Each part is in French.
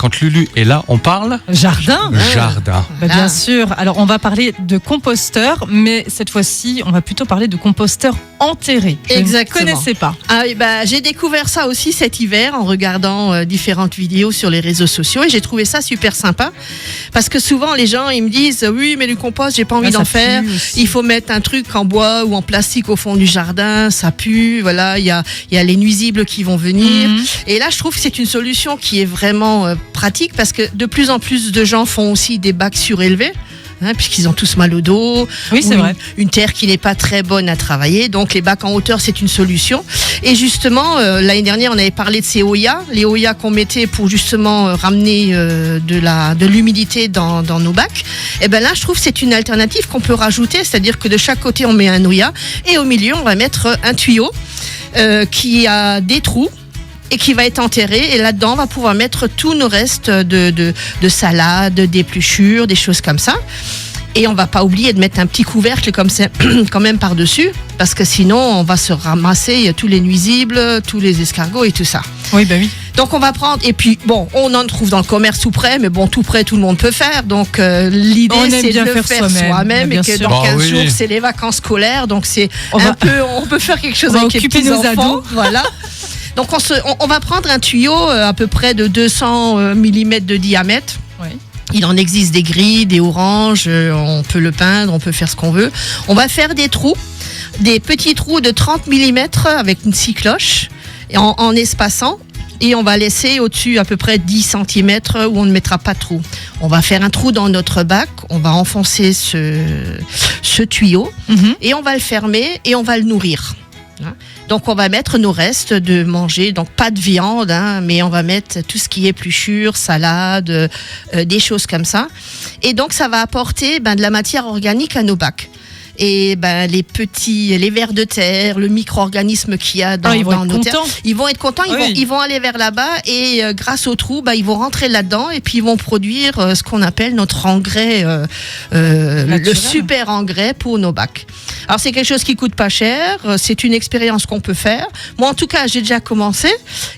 quand Lulu est là, on parle Jardin. jardin. Bien sûr. Alors, on va parler de composteur, mais cette fois-ci, on va plutôt parler de composteur enterré. Je Exactement. ne connaissais pas. Ah oui, j'ai découvert ça aussi cet hiver en regardant différentes vidéos sur les réseaux sociaux et j'ai trouvé ça super sympa parce que souvent les gens ils me disent oui mais du compost j'ai pas envie ça d'en pue faire, aussi. il faut mettre un truc en bois ou en plastique au fond du jardin, ça pue, voilà, il y a les nuisibles qui vont venir et là je trouve que c'est une solution qui est vraiment pratique parce que de plus en plus de gens font aussi des bacs surélevés. Puisqu'ils ont tous mal au dos, Oui, c'est vrai. une terre qui n'est pas très bonne à travailler, donc les bacs en hauteur c'est une solution. Et justement l'année dernière on avait parlé de ces Oya, les Oya qu'on mettait pour justement ramener de l'humidité dans nos bacs. Et ben là je trouve que c'est une alternative qu'on peut rajouter, c'est-à-dire que de chaque côté on met un Oya et au milieu on va mettre un tuyau qui a des trous et qui va être enterré et là-dedans on va pouvoir mettre tous nos restes de salade, d'épluchures, des choses comme ça. Et on va pas oublier de mettre un petit couvercle comme ça, quand même par-dessus, parce que sinon on va se ramasser tous les nuisibles, tous les escargots et tout ça. Oui, oui. Donc on va prendre, et puis bon, on en trouve dans le commerce tout près, mais bon, tout près tout le monde peut faire. Donc l'idée On aime c'est bien de le faire faire soi-même bien et que sûr. dans 15 oui. jours c'est les vacances scolaires, donc c'est on peut faire quelque chose on va avec les occuper petits nos enfants. ados. Voilà. Donc on va prendre un tuyau à peu près de 200 mm de diamètre. Oui. Il en existe des gris, des oranges, on peut le peindre, on peut faire ce qu'on veut. On va faire des trous, des petits trous de 30 mm avec une scie cloche en espaçant. Et on va laisser au-dessus à peu près 10 cm où on ne mettra pas de trou. On va faire un trou dans notre bac, on va enfoncer ce tuyau et on va le fermer et on va le nourrir. Donc on va mettre nos restes de manger, donc pas de viande, mais on va mettre tout ce qui est épluchures, salade, des choses comme ça. Et donc ça va apporter de la matière organique à nos bacs. Et les vers de terre, le micro-organisme qu'il y a dans nos terres, ils vont être contents, ils vont aller vers là-bas et grâce au trou, ils vont rentrer là-dedans et puis ils vont produire ce qu'on appelle notre engrais, le super engrais pour nos bacs. Alors c'est quelque chose qui coûte pas cher, c'est une expérience qu'on peut faire. Moi en tout cas j'ai déjà commencé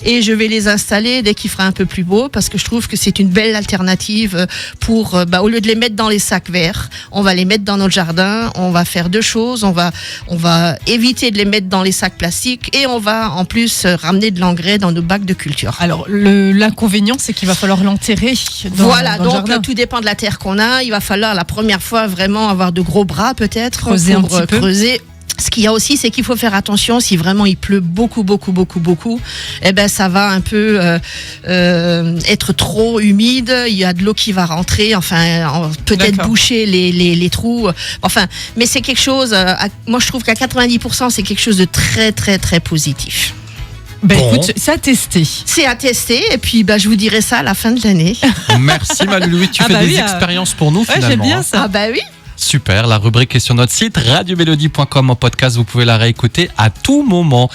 et je vais les installer dès qu'il fera un peu plus beau parce que je trouve que c'est une belle alternative pour, au lieu de les mettre dans les sacs verts, on va les mettre dans notre jardin, on va faire deux choses, on va éviter de les mettre dans les sacs plastiques et on va en plus ramener de l'engrais dans nos bacs de culture. Alors l'inconvénient c'est qu'il va falloir l'enterrer dans le jardin. Tout dépend de la terre qu'on a, il va falloir la première fois vraiment avoir de gros bras peut-être, creuser un petit peu. Ce qu'il y a aussi, c'est qu'il faut faire attention si vraiment il pleut beaucoup, ça va un peu être trop humide, il y a de l'eau qui va rentrer, peut-être boucher les trous, mais c'est quelque chose, moi je trouve qu'à 90% c'est quelque chose de très très très positif. Écoute, c'est à tester. C'est à tester et puis je vous dirai ça à la fin de l'année. Merci Maloulouis, tu fais des expériences pour nous finalement. J'aime bien ça. Oui. Super, la rubrique est sur notre site radiomélodie.com en podcast, vous pouvez la réécouter à tout moment.